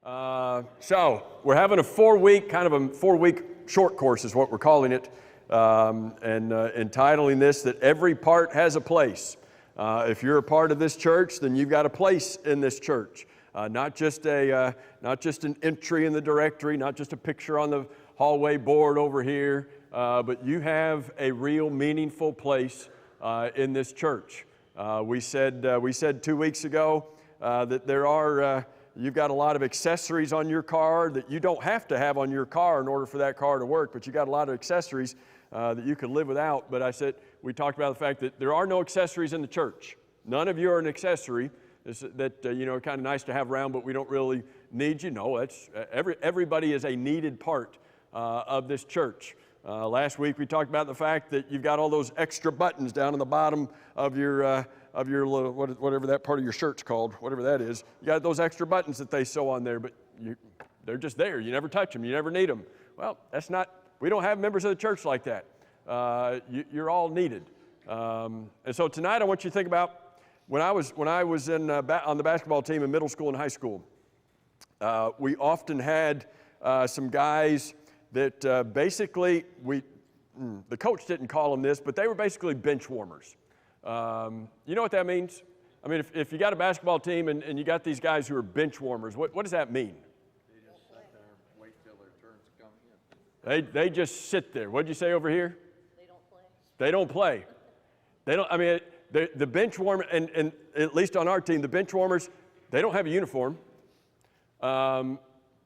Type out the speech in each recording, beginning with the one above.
So we're having a 4-week short course is what we're calling it, and entitling this that every part has a place. If you're a part of this church, then you've got a place in this church. Not just an entry in the directory, not just a picture on the hallway board over here, but you have a real meaningful place in this church. We said 2 weeks ago that you've got a lot of accessories on your car that you don't have to have on your car in order for that car to work, but you got a lot of accessories that you could live without. But we talked about the fact that there are no accessories in the church. None of you are an accessory that kind of nice to have around, but we don't really need you. No, everybody is a needed part of this church. Last week we talked about the fact that you've got all those extra buttons down on the bottom of your little, whatever that part of your shirt's called, whatever that is. You got those extra buttons that they sew on there, but they're just there. You never touch them. You never need them. Well, we don't have members of the church like that. You're all needed. And so tonight I want you to think about when I was on the basketball team in middle school and high school. We often had some guys that basically the coach didn't call them this, but they were basically bench warmers. You know what that means? I mean, if you got a basketball team and you got these guys who are bench warmers, what does that mean? They just sit there and wait till their turns come in. They just sit there. What'd you say over here? They don't play. They don't play. They don't. I mean, the bench warmer, and at least on our team, the bench warmers, they don't have a uniform.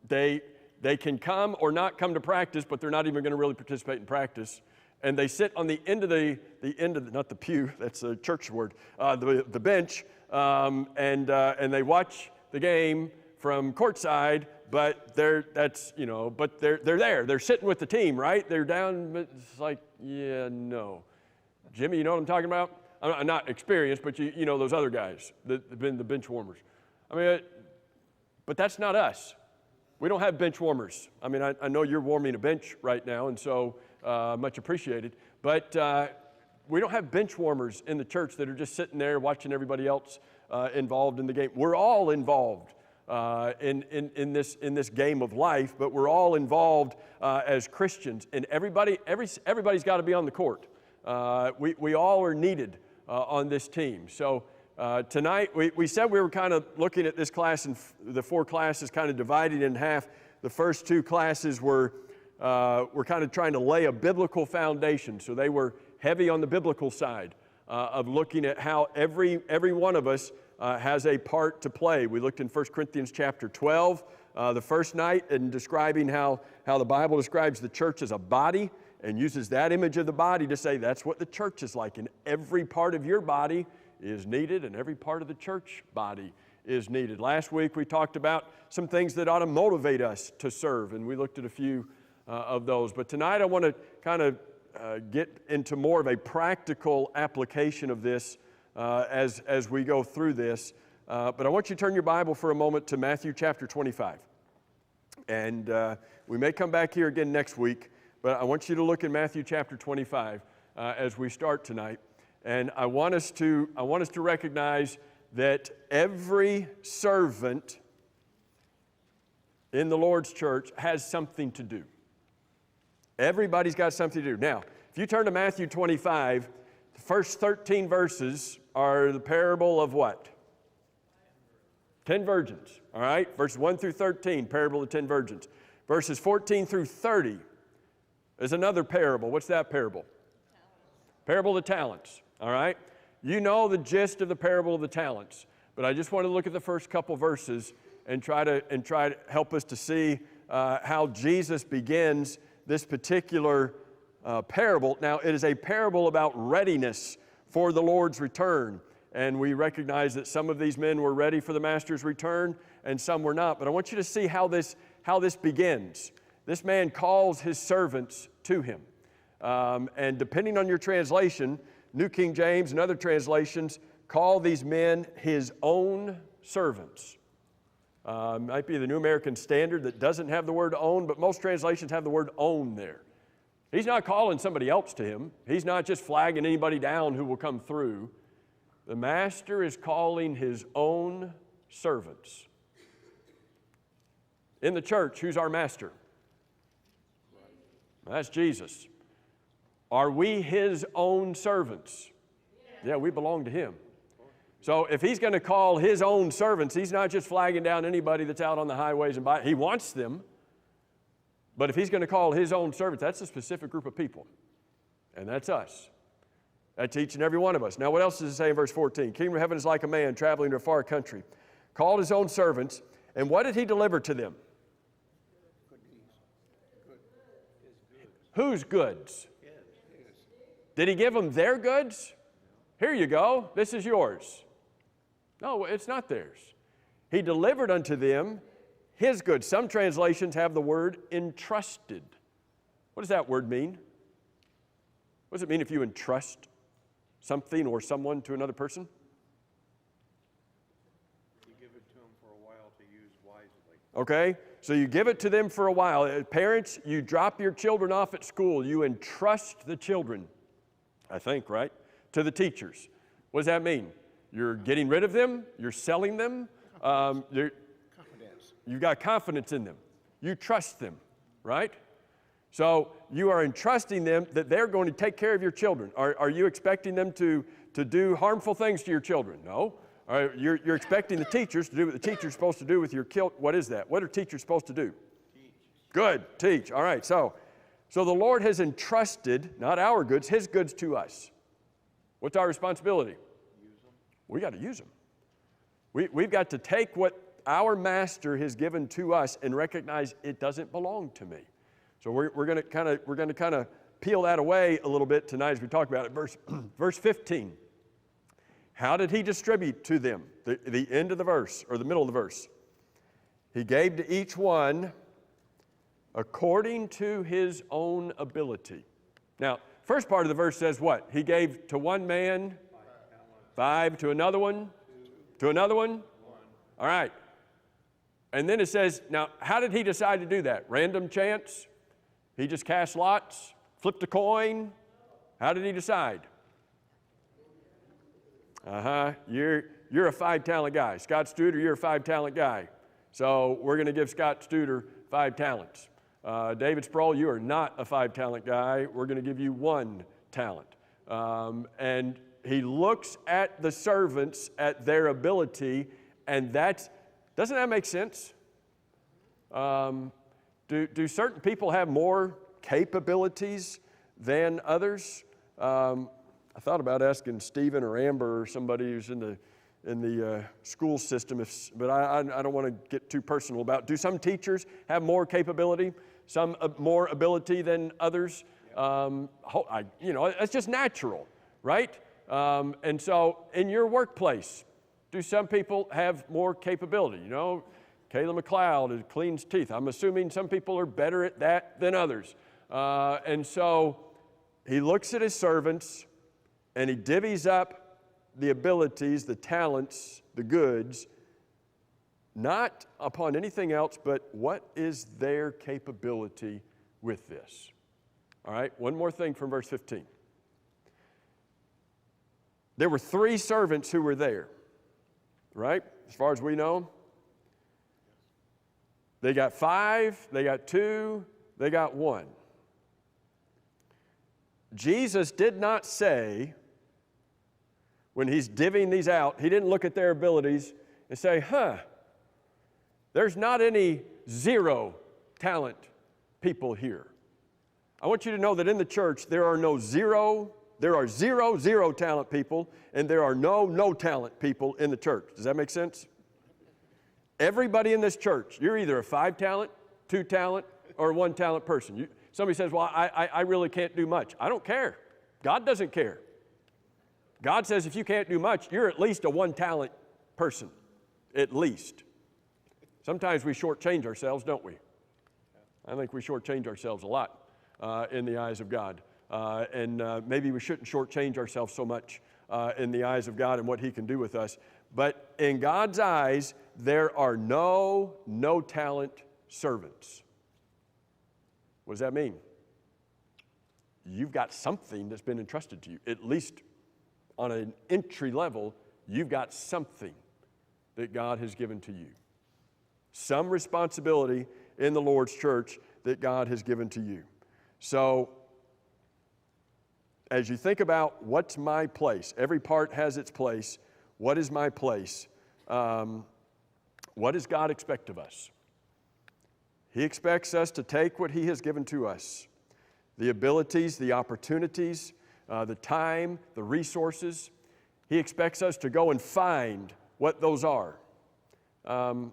They can come or not come to practice, but they're not even going to really participate in practice. And they sit on the end of not the pew, that's a church word, the bench, and they watch the game from courtside, but they're there. They're sitting with the team, right? They're down, but it's like, yeah, no. Jimmy, you know what I'm talking about? I'm not experienced, but you know those other guys that have been the bench warmers. I mean, but that's not us. We don't have bench warmers. I mean, I know you're warming a bench right now, and so much appreciated. But we don't have bench warmers in the church that are just sitting there watching everybody else involved in the game. We're all involved in this game of life, but we're all involved as Christians. And everybody's got to be on the court. We all are needed on this team. So tonight, we said we were kind of looking at this class, and the 4 classes kind of divided in half. The first 2 classes were kind of trying to lay a biblical foundation. So they were heavy on the biblical side of looking at how every one of us has a part to play. We looked in 1 Corinthians chapter 12 the first night and describing how the Bible describes the church as a body and uses that image of the body to say that's what the church is like. And every part of your body is needed, and every part of the church body is needed. Last week we talked about some things that ought to motivate us to serve, and we looked at a few of those. But tonight I want to kind of get into more of a practical application of this as we go through this. But I want you to turn your Bible for a moment to Matthew chapter 25. And we may come back here again next week, but I want you to look in Matthew chapter 25 as we start tonight. And I want us to recognize that every servant in the Lord's church has something to do. Everybody's got something to do. Now, if you turn to Matthew 25, the first 13 verses are the parable of what? 10 virgins, all right? Verses 1 through 13, parable of 10 virgins. Verses 14 through 30 is another parable. What's that parable? Parable of the talents, all right? You know the gist of the parable of the talents, but I just want to look at the first couple verses and try to help us to see how Jesus begins this particular parable. Now, it is a parable about readiness for the Lord's return, and we recognize that some of these men were ready for the Master's return and some were not. But I want you to see how this begins. This man calls his servants to him. And depending on your translation, New King James and other translations call these men his own servants. Might be the New American Standard that doesn't have the word own, but most translations have the word own there. He's not calling somebody else to him. He's not just flagging anybody down who will come through. The Master is calling his own servants. In the church, who's our master? That's Jesus. Are we his own servants? Yeah, we belong to him. So if he's going to call his own servants, he's not just flagging down anybody that's out on the highways and by. He wants them. But if he's going to call his own servants, that's a specific group of people. And that's us. That's each and every one of us. Now, what else does it say in verse 14? Kingdom of heaven is like a man traveling to a far country, called his own servants, and what did he deliver to them? Whose goods? Did he give them their goods? Here you go. This is yours. No, it's not theirs. He delivered unto them his goods. Some translations have the word entrusted. What does that word mean? What does it mean if you entrust something or someone to another person? You give it to them for a while to use wisely. Okay, so you give it to them for a while. Parents, you drop your children off at school. You entrust the children, I think, right, to the teachers. What does that mean? You're getting rid of them. You're selling them. Confidence. You've got confidence in them. You trust them, right? So you are entrusting them that they're going to take care of your children. Are you expecting them to do harmful things to your children? No. You're expecting the teachers to do what the teacher's supposed to do with your children. What is that? What are teachers supposed to do? Teach. Good, teach. All right, so the Lord has entrusted, not our goods, his goods to us. What's our responsibility? Use them. We got to use them. We've got to take what our master has given to us and recognize it doesn't belong to me. So we're going to kind of peel that away a little bit tonight as we talk about it. Verse 15. How did he distribute to them? The end of the verse, or the middle of the verse. He gave to each one according to his own ability. Now, first part of the verse says what? He gave to one man 5, to another one 2, to another one 1. All right. And then it says, now, how did he decide to do that? Random chance? He just cast lots? Flipped a coin? How did he decide? You're a 5-talent guy. Scott Studer, you're a 5-talent guy. So we're going to give Scott Studer 5 talents. David Sproul, you are not a 5-talent guy. We're going to give you 1 talent. And he looks at the servants, at their ability, and doesn't that make sense? Do certain people have more capabilities than others? I thought about asking Stephen or Amber or somebody who's in the school system, but I don't want to get too personal about it. Do some teachers have more capability, some more ability than others? It's just natural, right? And so in your workplace, do some people have more capability? You know, Kayla McLeod cleans teeth. I'm assuming some people are better at that than others. And so he looks at his servants and he divvies up the abilities, the talents, the goods, not upon anything else, but what is their capability with this? All right, one more thing from verse 15. There were 3 servants who were there, right? As far as we know. They got 5, they got 2, they got 1. Jesus did not say, when he's divvying these out, he didn't look at their abilities and say, there's not any 0 talent people here. I want you to know that in the church, there are 0 talent people, and there are no talent people in the church. Does that make sense? Everybody in this church, you're either a 5 talent, 2 talent, or a 1 talent person. Somebody says, well, I really can't do much. I don't care. God doesn't care. God says if you can't do much, you're at least a 1 talent person, at least. Sometimes we shortchange ourselves, don't we? I think we shortchange ourselves a lot in the eyes of God. And maybe we shouldn't shortchange ourselves so much in the eyes of God and what he can do with us. But in God's eyes, there are no talent servants. What does that mean? You've got something that's been entrusted to you. At least on an entry level, you've got something that God has given to you. some responsibility in the Lord's church that God has given to you. So, as you think about what's my place, every part has its place. What is my place? What does God expect of us? He expects us to take what He has given to us, the abilities, the opportunities, the time, the resources. He expects us to go and find what those are. Have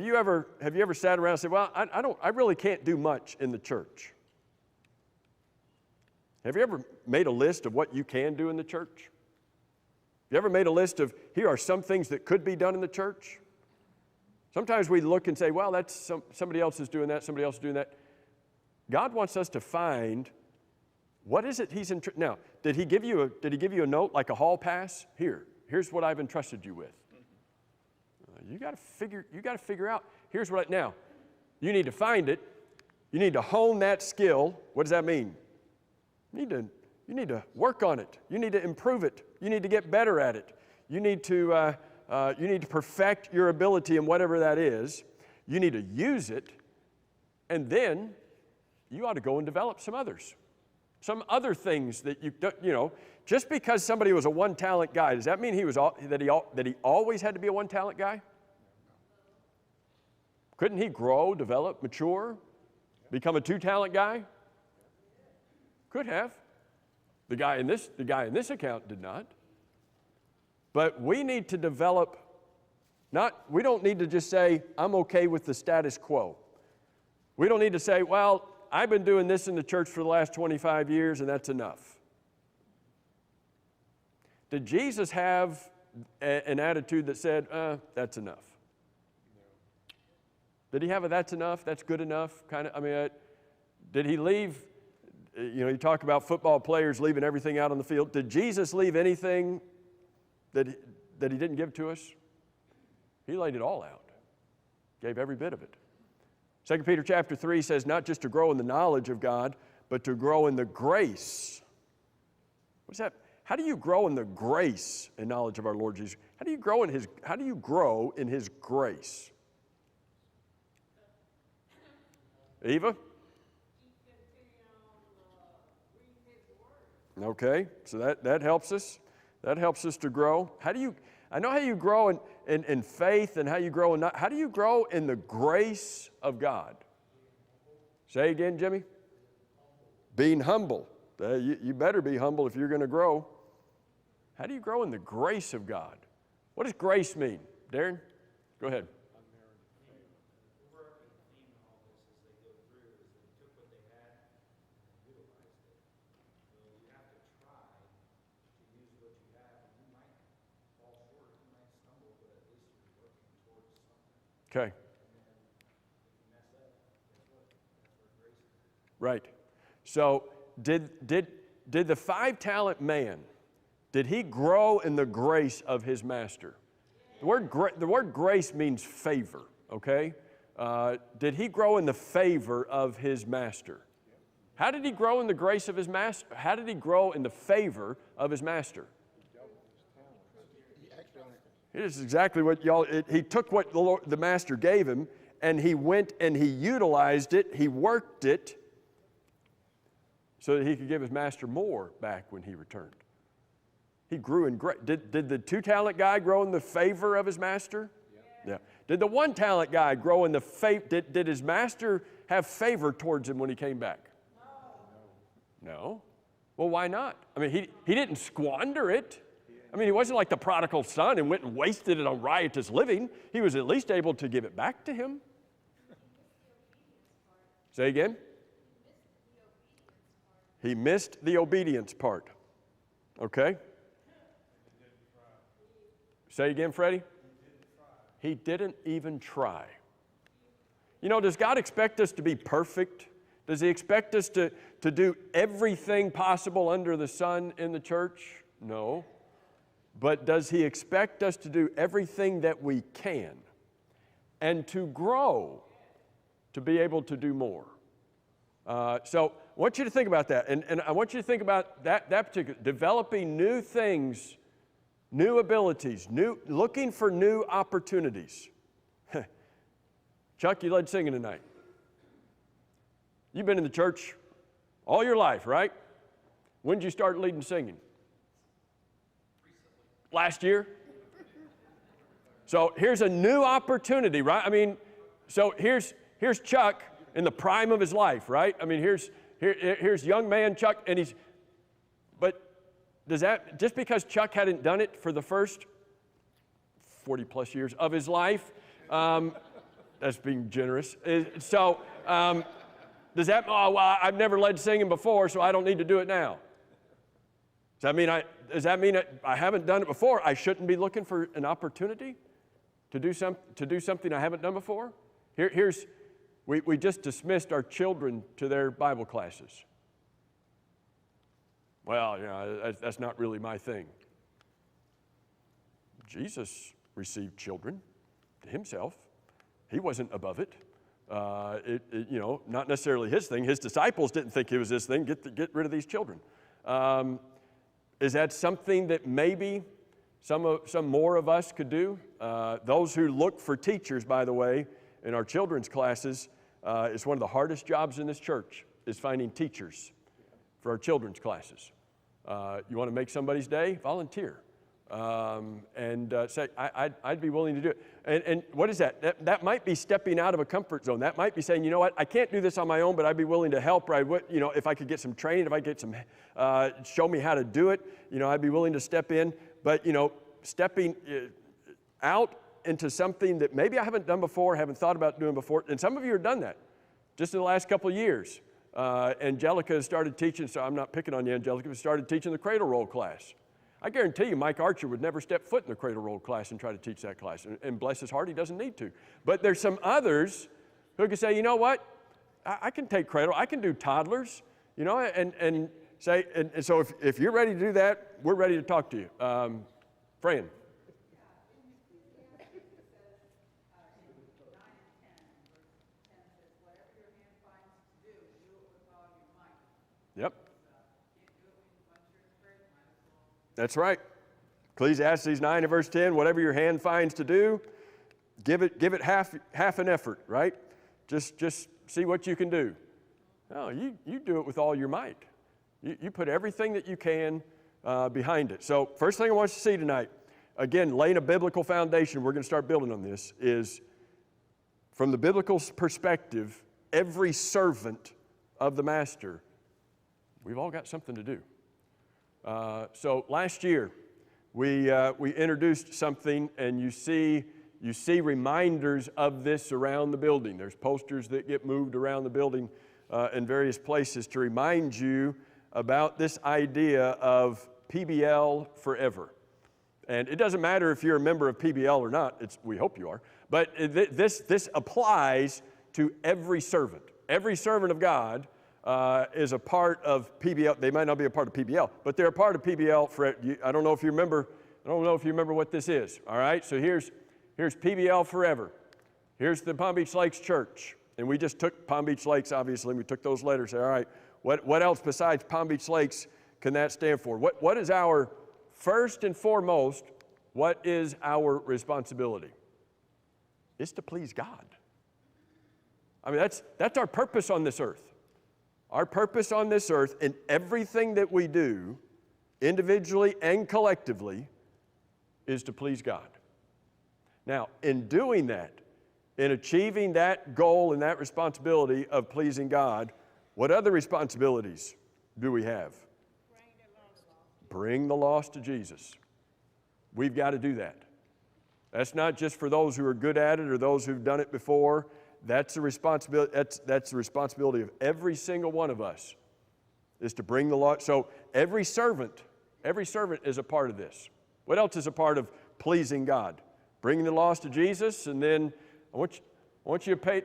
you ever sat around and said, "Well, I really can't do much in the church"? Have you ever made a list of what you can do in the church? You ever made a list of, here are some things that could be done in the church? Sometimes we look and say, well, that's somebody else is doing that, somebody else is doing that. God wants us to find, what is it He's now, did He give you a note like a hall pass? Here's what I've entrusted you with. You got to figure out, here's what now, you need to find it. You need to hone that skill. What does that mean? You need to work on it. You need to improve it. You need to get better at it. You need to perfect your ability in whatever that is. You need to use it, and then you ought to go and develop some others. Some other things that just because somebody was a one-talent guy, does that mean that he always had to be a one-talent guy? Couldn't he grow, develop, mature, become a two-talent guy? Could have. The guy in this account did not. But we need to develop, we don't need to just say, I'm okay with the status quo. We don't need to say, well, I've been doing this in the church for the last 25 years and that's enough. Did Jesus have an attitude that said, that's enough? Did He have a that's enough, that's good enough kind of, did He leave, you talk about football players leaving everything out on the field. Did Jesus leave anything that He didn't give to us? He laid it all out, gave every bit of it. 2 Peter chapter 3 says not just to grow in the knowledge of God, but to grow in the grace. What's that? How do you grow in the grace and knowledge of our Lord Jesus? How do you grow in His grace? Eva? Okay, so that helps us. That helps us to grow. I know how you grow in faith and how you grow how do you grow in the grace of God? Say again, Jimmy? Being humble. You better be humble if you're going to grow. How do you grow in the grace of God? What does grace mean? Darren, go ahead. Okay. Right. So did the 5-talent man, did he grow in the grace of his master? The word grace means favor, okay? Did he grow in the favor of his master? How did he grow in the grace of his master? How did he grow in the favor of his master? It is exactly what he took what the master gave him, and he went and he utilized it, he worked it, so that he could give his master more back when he returned. He grew in grace. Did the 2-talent guy grow in the favor of his master? Yeah. Did the 1-talent guy grow in the favor? Did his master have favor towards him when he came back? No. Well, why not? He didn't squander it. He wasn't like the prodigal son and went and wasted it on riotous living. He was at least able to give it back to him. Say again? He missed the obedience part. Okay? Say again, Freddie? He didn't even try. Does God expect us to be perfect? Does He expect us to do everything possible under the sun in the church? No. But does He expect us to do everything that we can and to grow to be able to do more? So I want you to think about that. And I want you to think about that particular, developing new things, new abilities, looking for new opportunities. Chuck, you led singing tonight. You've been in the church all your life, right? When did you start leading singing? Last year? So here's a new opportunity, right? I mean, so here's Chuck in the prime of his life, right? I mean, here's young man Chuck, and but does that, just because Chuck hadn't done it for the first 40 plus years of his life, that's being generous. Does that, oh, well, I've never led singing before, so I don't need to do it now? Does that mean I haven't done it before? I shouldn't be looking for an opportunity to do something I haven't done before? We just dismissed our children to their Bible classes. Well, that's not really my thing. Jesus received children to himself. He wasn't above it. Not necessarily his thing. His disciples didn't think it was his thing. Get rid of these children. Is that something that maybe some more of us could do? Those who look for teachers, by the way, in our children's classes, it's one of the hardest jobs in this church, is finding teachers for our children's classes. You want to make somebody's day? Volunteer. Say, I'd be willing to do it. And what is that? That might be stepping out of a comfort zone. That might be saying, you know what, I can't do this on my own, but I'd be willing to help. Or if I could get some training, if I get some, show me how to do it, I'd be willing to step in. But, stepping out into something that maybe I haven't done before, haven't thought about doing before, and some of you have done that just in the last couple of years. Angelica has started teaching, so I'm not picking on you, Angelica, but started teaching the cradle roll class. I guarantee you Mike Archer would never step foot in the cradle roll class and try to teach that class. And bless his heart, he doesn't need to. But there's some others who can say, you know what, I can take cradle, I can do toddlers, and say, and so if you're ready to do that, we're ready to talk to you. Fran. Yep. That's right. Ecclesiastes 9 and verse 10, whatever your hand finds to do, give it half an effort, right? Just see what you can do. No, you do it with all your might. You put everything that you can behind it. So first thing I want you to see tonight, again, laying a biblical foundation, we're going to start building on this, is from the biblical perspective, every servant of the master, we've all got something to do. So last year, we introduced something, and you see reminders of this around the building. There's posters that get moved around the building in various places to remind you about this idea of PBL forever. And it doesn't matter if you're a member of PBL or not. We hope you are. But this applies to every servant. Every servant of God is a part of PBL. They might not be a part of PBL, but they're a part of PBL. I don't know if you remember what this is. All right, so here's PBL forever. Here's the Palm Beach Lakes Church, and we just took Palm Beach Lakes, obviously, and we took those letters. All right, what else besides Palm Beach Lakes can that stand for? What is our first and foremost? What is our responsibility? It's to please God. I mean, that's our purpose on this earth. Our purpose on this earth in everything that we do, individually and collectively, is to please God. Now, in doing that, in achieving that goal and that responsibility of pleasing God, what other responsibilities do we have? Bring the lost to Jesus. We've got to do that. That's not just for those who are good at it or those who've done it before. That's the responsibility. That's the responsibility of every single one of us, is to bring the lost. So every servant is a part of this. What else is a part of pleasing God? Bringing the lost to Jesus, and then I want you to pay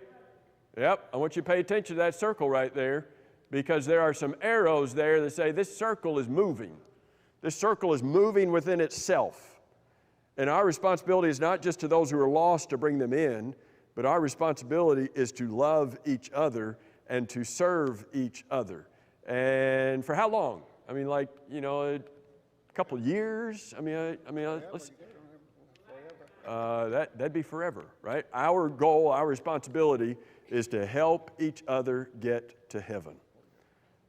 attention to that circle right there, because there are some arrows there that say this circle is moving. This circle is moving within itself. And our responsibility is not just to those who are lost to bring them in, but our responsibility is to love each other and to serve each other. And for how long? I mean, a couple years? Let's... that'd be forever, right? Our goal, our responsibility is to help each other get to heaven.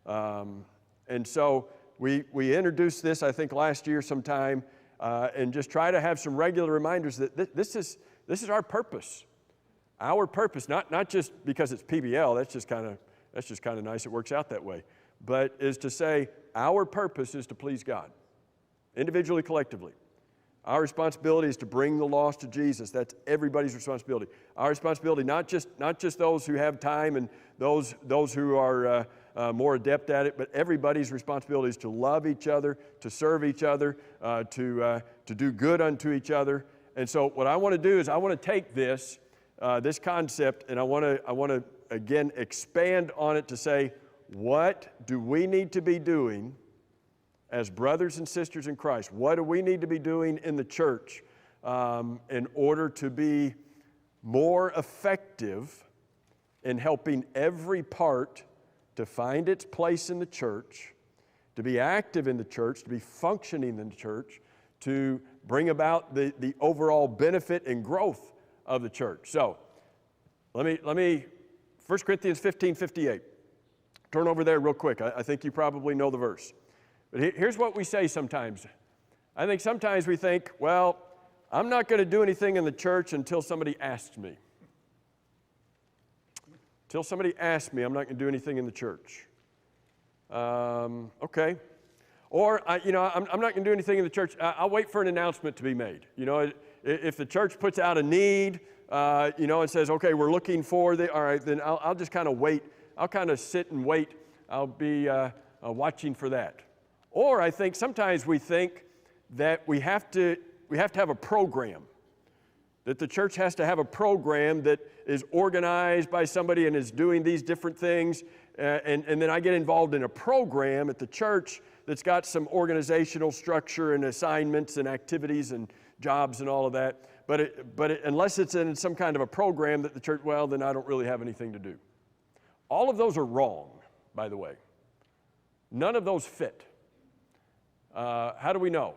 And so we introduced this, I think, last year sometime, and just try to have some regular reminders that this is our purpose. Our purpose, not just because it's PBL, that's just kind of nice, it works out that way, but is to say our purpose is to please God, individually, collectively. Our responsibility is to bring the lost to Jesus. That's everybody's responsibility. Our responsibility, not just those who have time and those who are more adept at it, but everybody's responsibility is to love each other, to serve each other, to do good unto each other. And so what I want to do is I want to take this concept, and I want to again expand on it to say, what do we need to be doing as brothers and sisters in Christ? What do we need to be doing in the church in order to be more effective in helping every part to find its place in the church, to be active in the church, to be functioning in the church, to bring about the overall benefit and growth of the church? So let me 1 Corinthians 15:58. Turn over there real quick. I think you probably know the verse. But here's what we say sometimes. I think sometimes we think, well, I'm not going to do anything in the church until somebody asks me. Until somebody asks me, I'm not going to do anything in the church. Okay. Or, I'm not going to do anything in the church. I'll wait for an announcement to be made. If the church puts out a need, and says, okay, we're looking for all right, then I'll just kind of wait. I'll kind of sit and wait. I'll be watching for that. Or I think sometimes we think that we have to have a program, that the church has to have a program that is organized by somebody and is doing these different things, and then I get involved in a program at the church that's got some organizational structure and assignments and activities and jobs and all of that. But unless it's in some kind of a program that the church, well, then I don't really have anything to do. All of those are wrong, by the way. None of those fit. How do we know?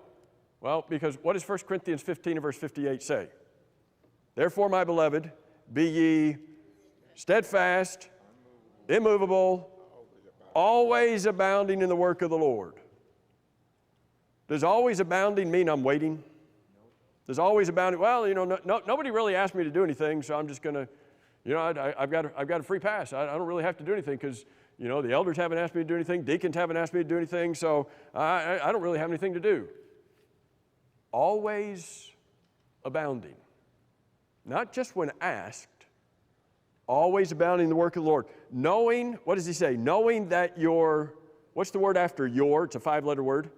Well, because what does 1 Corinthians 15 and verse 58 say? Therefore, my beloved, be ye steadfast, immovable, always abounding in the work of the Lord. Does always abounding mean I'm waiting? Does always abounding, well, nobody really asked me to do anything, so I'm just going to, I've got a free pass. I don't really have to do anything because, the elders haven't asked me to do anything, deacons haven't asked me to do anything, so I don't really have anything to do. Always abounding. Not just when asked, always abounding in the work of the Lord. Knowing, what does he say? Knowing that what's the word after your? It's a 5-letter word.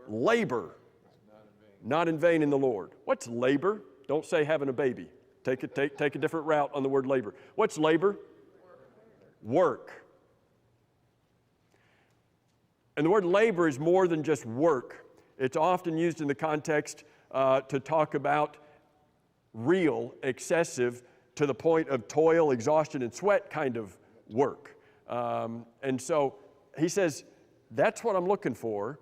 Labor. Not in vain in the Lord. What's labor? Don't say having a baby. Take a different route on the word labor. What's labor? Work. And the word labor is more than just work. It's often used in the context to talk about real, excessive, to the point of toil, exhaustion, and sweat kind of work. And so he says, that's what I'm looking for.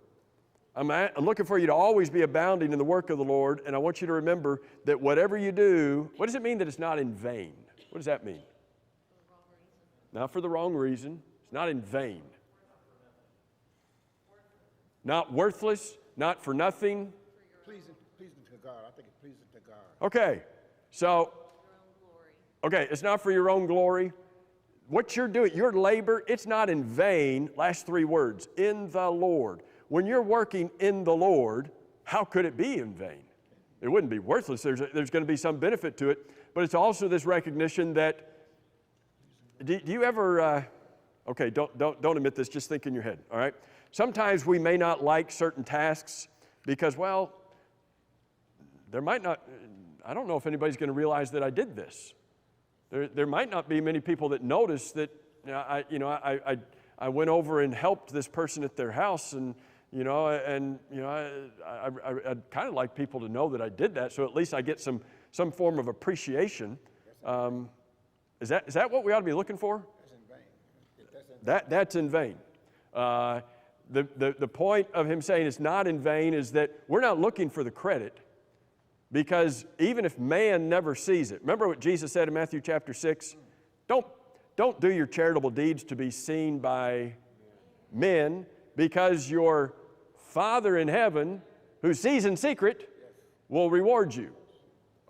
I'm looking for you to always be abounding in the work of the Lord, and I want you to remember that whatever you do, what does it mean that it's not in vain? What does that mean? Not for the wrong reason. It's not in vain. Not worthless, not for nothing. Pleasing to God. I think it's pleasing to God. Okay, so, it's not for your own glory. What you're doing, your labor, it's not in vain. Last 3 words, in the Lord. When you're working in the Lord, how could it be in vain? It wouldn't be worthless. There's going to be some benefit to it, but it's also this recognition that, do you ever, don't admit this, just think in your head, all right? Sometimes we may not like certain tasks because, well, there might not, I don't know if anybody's going to realize that I did this. There might not be many people that notice that, I went over and helped this person at their house, and I'd kind of like people to know that I did that, so at least I get some form of appreciation. Is that what we ought to be looking for? That's in vain. The point of him saying it's not in vain is that we're not looking for the credit, because even if man never sees it, remember what Jesus said in Matthew chapter 6? Don't do your charitable deeds to be seen by men, because your Father in heaven, who sees in secret, will reward you.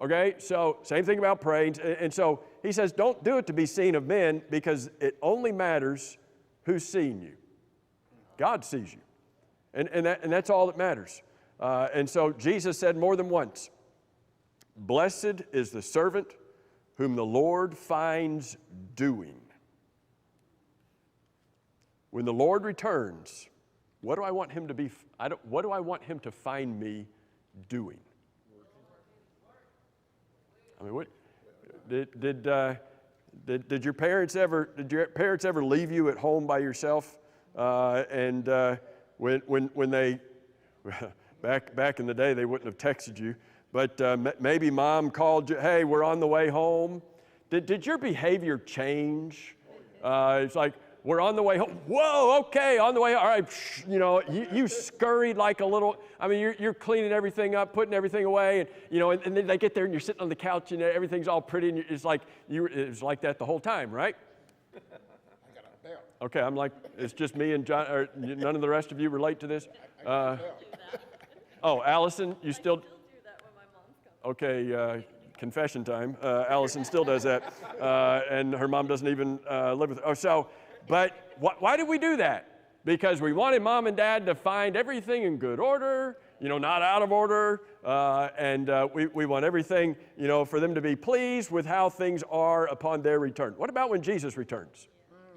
Okay, so same thing about praying. And so he says, don't do it to be seen of men, because it only matters who's seeing you. God sees you. And that's all that matters. And so Jesus said more than once, blessed is the servant whom the Lord finds doing. When the Lord returns, what do I want him to be? What do I want him to find me doing? I mean, what did your parents ever leave you at home by yourself? When they back in the day, they wouldn't have texted you, but maybe mom called you, hey, we're on the way home. Did your behavior change? It's like, we're on the way home. Whoa, okay, on the way. All right, you know, you scurried like a little. I mean, you're cleaning everything up, putting everything away, and you know, and then they get there and you're sitting on the couch and everything's all pretty, and it's like it was like that the whole time, right? I got a belt. Okay, I'm like, it's just me and John. Or none of the rest of you relate to this. Oh, Allison, you still do that when my mom's coming. Okay, confession time. Allison still does that, and her mom doesn't even live with her. Oh, so. But why did we do that? Because we wanted mom and dad to find everything in good order, you know, not out of order, and we want everything, you know, for them to be pleased with how things are upon their return. What about when Jesus returns?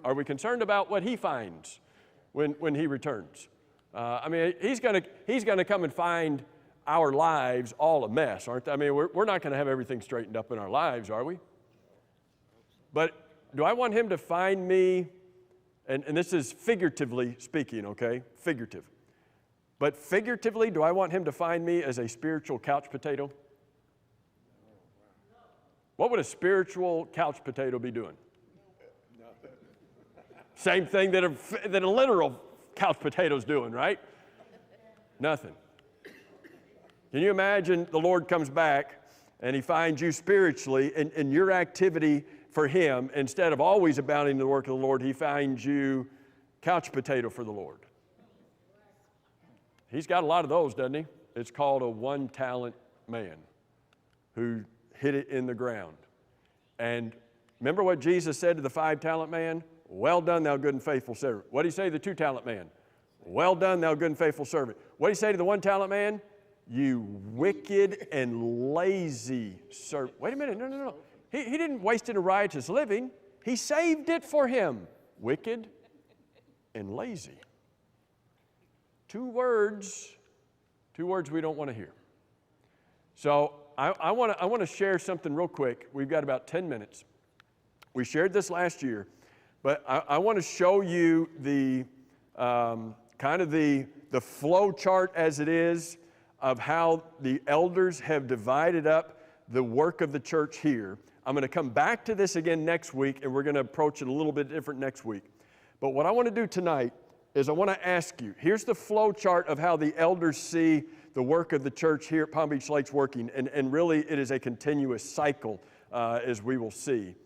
Are we concerned about what he finds when he returns? I mean, he's gonna come and find our lives all a mess, aren't they? I mean, we're not gonna have everything straightened up in our lives, are we? But do I want him to find me? And this is figuratively speaking, okay? Figurative. But figuratively, do I want him to find me as a spiritual couch potato? What would a spiritual couch potato be doing? Same thing that a literal couch potato's doing, right? Nothing. Can you imagine the Lord comes back and he finds you spiritually in your activity for him, instead of always abounding in the work of the Lord, he finds you couch potato for the Lord. He's got a lot of those, doesn't he? It's called a one-talent man who hid it in the ground. And remember what Jesus said to the 5-talent man? Well done, thou good and faithful servant. What did he say to the 2-talent man? Well done, thou good and faithful servant. What did he say to the 1-talent man? You wicked and lazy servant. Wait a minute, no. He didn't waste it in riotous living. He saved it for him. Wicked and lazy. Two words we don't want to hear. So I want to share something real quick. We've got about 10 minutes. We shared this last year, but I want to show you the kind of the flow chart as it is of how the elders have divided up the work of the church here. I'm going to come back to this again next week, and we're going to approach it a little bit different next week. But what I want to do tonight is I want to ask you, here's the flow chart of how the elders see the work of the church here at Palm Beach Lakes working, and really it is a continuous cycle, as we will see.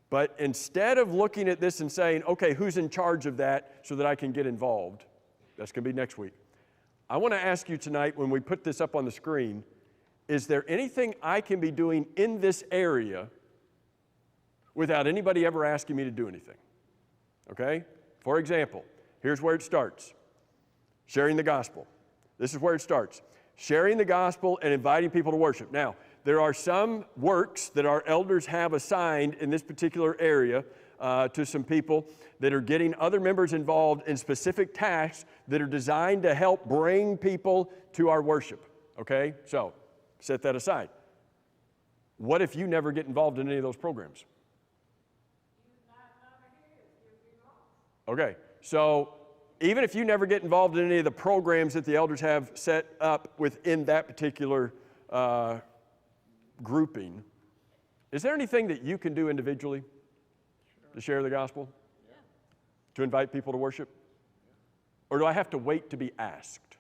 But instead of looking at this and saying, okay, who's in charge of that so that I can get involved, that's going to be next week. I want to ask you tonight, when we put this up on the screen, is there anything I can be doing in this area without anybody ever asking me to do anything? Okay? For example, here's where it starts. Sharing the gospel. This is where it starts. Sharing the gospel and inviting people to worship. Now, there are some works that our elders have assigned in this particular area to some people that are getting other members involved in specific tasks that are designed to help bring people to our worship. Okay? So, set that aside. What if you never get involved in any of those programs? Okay, so even if you never get involved in any of the programs that the elders have set up within that particular grouping, is there anything that you can do individually to share the gospel? Yeah. To invite people to worship? Or do I have to wait to be asked?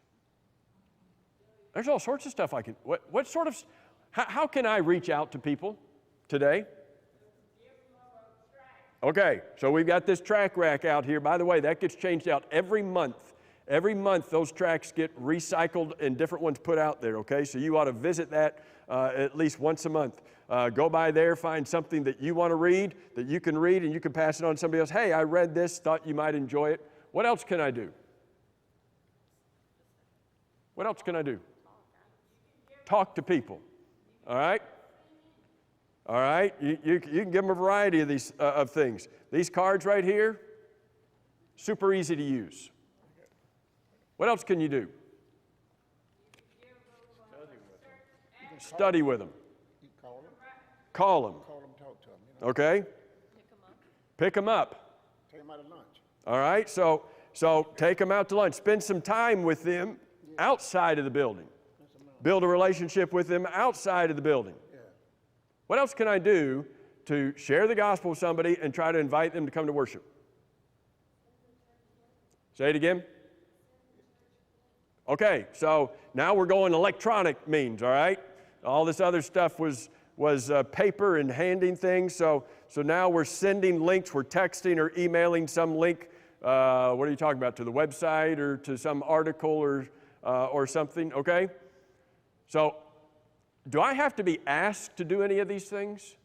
There's all sorts of stuff I can. What sort How can I reach out to people today? Okay, so we've got this track rack out here. By the way, that gets changed out every month. Every month, those tracks get recycled and different ones put out there, okay? So you ought to visit that at least once a month. Go by there, find something that you want to read, that you can read, and you can pass it on to somebody else. Hey, I read this, thought you might enjoy it. What else can I do? What else can I do? Talk to people, all right? All right, you can give them a variety of these of things. These cards right here, super easy to use. What else can you do? Study with them. You call them, Call them. talk to them, you know, Okay? Pick them up. take them out of lunch. All right? So take them out to lunch. Spend some time with them outside of the building. Build a relationship with them outside of the building. Yeah. What else can I do to share the gospel with somebody and try to invite them to come to worship? Say it again. Okay, so now we're going electronic means, all right? All this other stuff was paper and handing things, so now we're sending links, we're texting or emailing some link, what are you talking about, to the website or to some article or something, okay? So, do I have to be asked to do any of these things?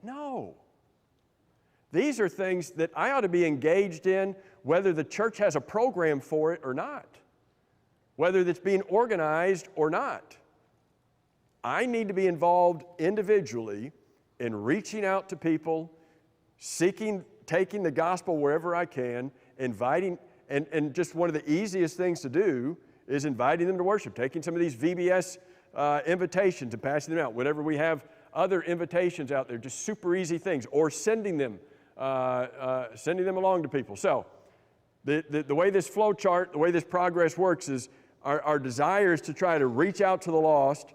No. These are things that I ought to be engaged in, whether the church has a program for it or not, whether it's being organized or not. I need to be involved individually in reaching out to people, taking the gospel wherever I can, inviting, and just one of the easiest things to do is inviting them to worship, taking some of these VBS invitations and passing them out. Whenever we have other invitations out there, just super easy things, or sending them along to people. So the way this flow chart, the way this progress works is our desire is to try to reach out to the lost,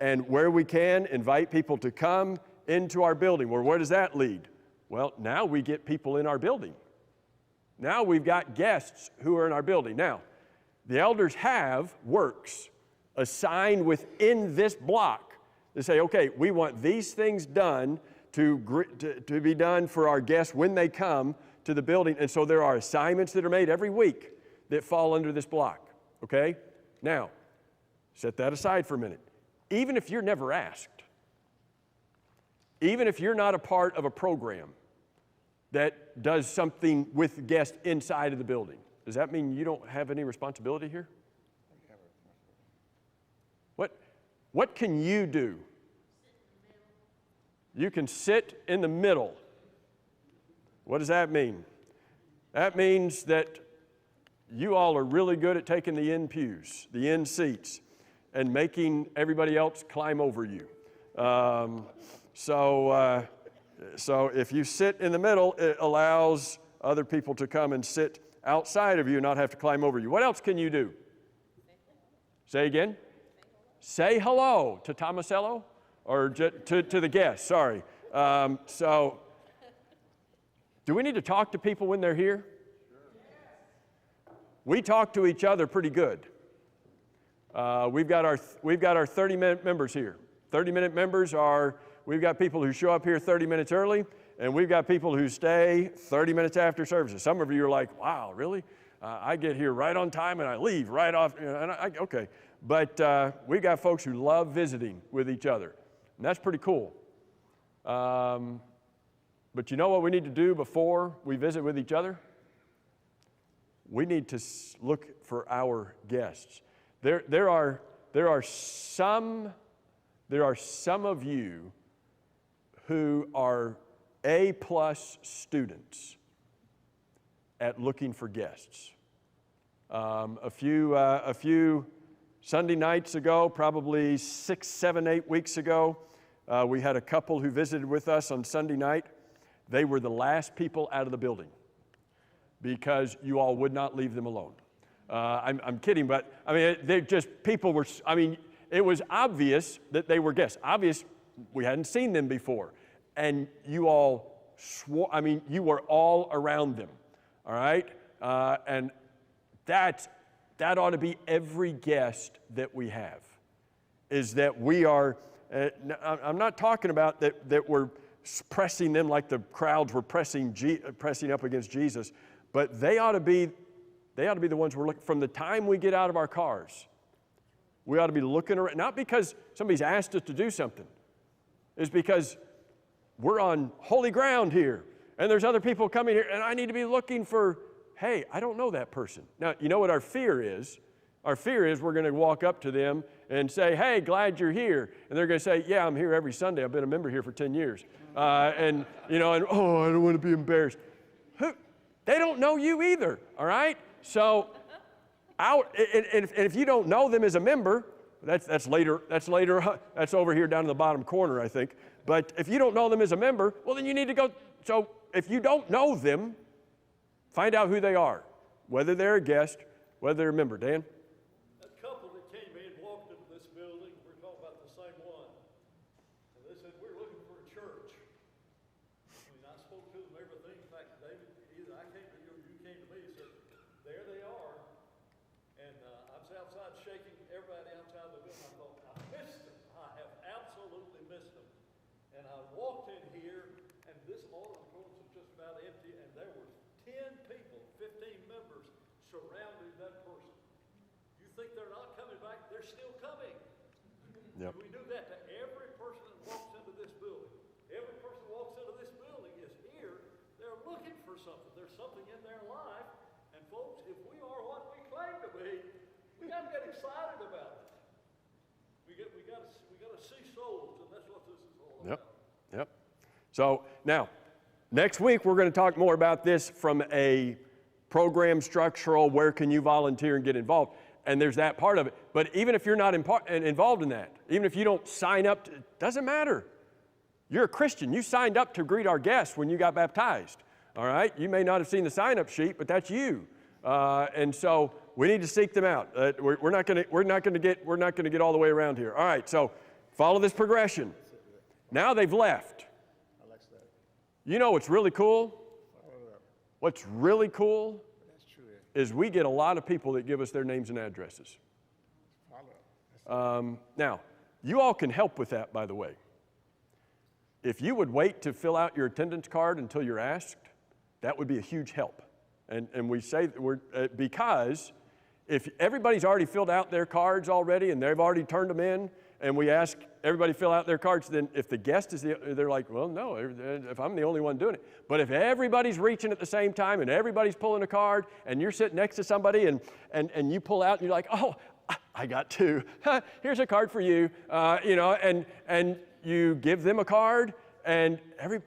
and where we can, invite people to come into our building. Well, where does that lead? Well, now we get people in our building. Now we've got guests who are in our building. Now, the elders have works assigned within this block. They say, okay, we want these things done to be done for our guests when they come to the building. And so there are assignments that are made every week that fall under this block, okay? Now, set that aside for a minute. Even if you're never asked, even if you're not a part of a program that does something with guests inside of the building, does that mean you don't have any responsibility here? What can you do? You can sit in the middle. What does that mean? That means that you all are really good at taking the end pews, the end seats, and making everybody else climb over you. So if you sit in the middle, it allows other people to come and sit outside of you and not have to climb over you. What else can you do? Say again. Say hello to Tomasello, or to the guests, sorry. So, do we need to talk to people when they're here? We talk to each other pretty good. We've got our 30-minute members here. 30-minute members we've got people who show up here 30 minutes early, and we've got people who stay 30 minutes after services. Some of you are like, wow, really? I get here right on time and I leave right off. Okay. But we've got folks who love visiting with each other, and that's pretty cool. But you know what we need to do before we visit with each other? We need to look for our guests. There are some of you who are A+ students at looking for guests. A few Sunday nights ago, probably 6, 7, 8 weeks ago, we had a couple who visited with us on Sunday night. They were the last people out of the building because you all would not leave them alone. I'm kidding, but I mean, it was obvious that they were guests. Obvious, we hadn't seen them before. And you all you were all around them, all right? And that ought to be every guest that we have. is that we are, I'm not talking about that we're pressing them like the crowds were pressing up against Jesus, but they ought to be the ones we're looking, from the time we get out of our cars, we ought to be looking around, not because somebody's asked us to do something, it's because we're on holy ground here, and there's other people coming here, and I need to be looking for, hey, I don't know that person. Now, you know what our fear is? Our fear is we're going to walk up to them and say, hey, glad you're here. And they're going to say, yeah, I'm here every Sunday. I've been a member here for 10 years. Oh, I don't want to be embarrassed. They don't know you either, all right? So, if you don't know them as a member, that's later, that's over here down in the bottom corner, I think. But if you don't know them as a member, well, then you need to go. So if you don't know them, find out who they are, whether they're a guest, whether they're a member. Dan? That couple that came in, walked into this building, we're talking about the same one, and they said, we're looking for a church. I mean, I spoke to them everything. In fact, David, either I came to you or you came to me and said, there they are. And I was outside shaking everybody outside the building. I thought, I missed them. I have absolutely missed them. And I walked in here, and this altar was just about empty, and there were 10 people, 15 members surrounding that person. You think they're not coming back? They're still coming. Yep. We do that to every person that walks into this building. Every person that walks into this building is here. They're looking for something. There's something in their life. And folks, if we are what we claim to be, we got to get excited about it. We got to see souls, and that's what this is all about. Yep. So now, next week we're going to talk more about this from a program structural, where can you volunteer and get involved? And there's that part of it. But even if you're not involved in that, even if you don't sign up, it doesn't matter. You're a Christian. You signed up to greet our guests when you got baptized. All right? You may not have seen the sign-up sheet, but that's you. And so we need to seek them out. We're not going to get all the way around here. All right. So follow this progression. Now they've left. Alex, that. You know what's really cool? What's really cool That's true. Yeah. is we get a lot of people that give us their names and addresses. Follow. Now, you all can help with that, by the way. If you would wait to fill out your attendance card until you're asked, that would be a huge help. And we say that because if everybody's already filled out their cards already and they've already turned them in, and we ask everybody fill out their cards, then if the guest is they're like, well, no, if I'm the only one doing it. But if everybody's reaching at the same time and everybody's pulling a card and you're sitting next to somebody and you pull out and you're like, oh, I got two. Here's a card for you, and you give them a card and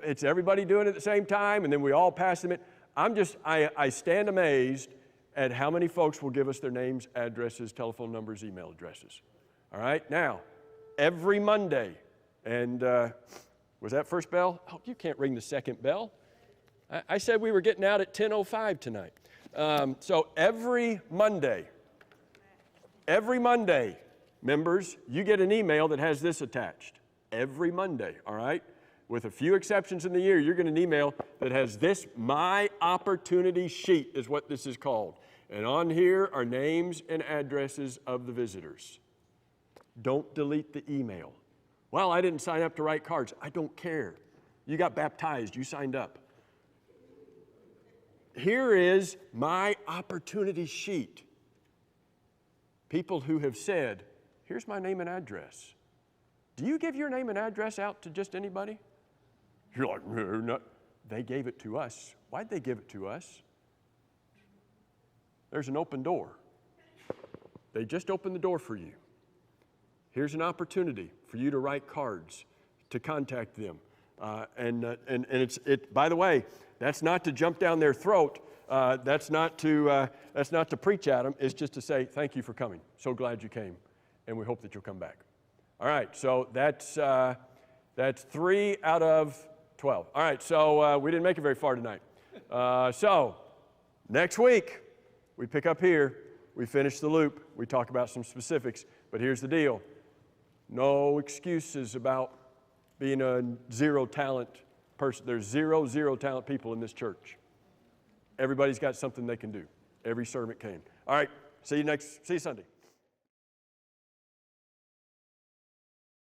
it's everybody doing it at the same time, and then we all pass them in. I stand amazed at how many folks will give us their names, addresses, telephone numbers, email addresses. All right, now, every Monday, and was that first bell? Oh, you can't ring the second bell. I said we were getting out at 10:05 tonight. So every Monday, members, you get an email that has this attached. Every Monday, all right? With a few exceptions in the year, you're getting an email that has this, My Opportunity Sheet is what this is called. And on here are names and addresses of the visitors. Don't delete the email. Well, I didn't sign up to write cards. I don't care. You got baptized. You signed up. Here is My Opportunity Sheet. People who have said, here's my name and address. Do you give your name and address out to just anybody? You're like, no. They gave it to us. Why'd they give it to us? There's an open door. They just opened the door for you. Here's an opportunity for you to write cards, to contact them. And by the way, that's not to jump down their throat. That's not to preach at them. It's just to say, thank you for coming. So glad you came. And we hope that you'll come back. All right, so that's 3 out of 12. All right, so we didn't make it very far tonight. So next week, we pick up here. We finish the loop. We talk about some specifics. But here's the deal. No excuses about being a zero talent person. There's zero talent people in this church. Everybody's got something they can do. Every servant can. All right, see you Sunday.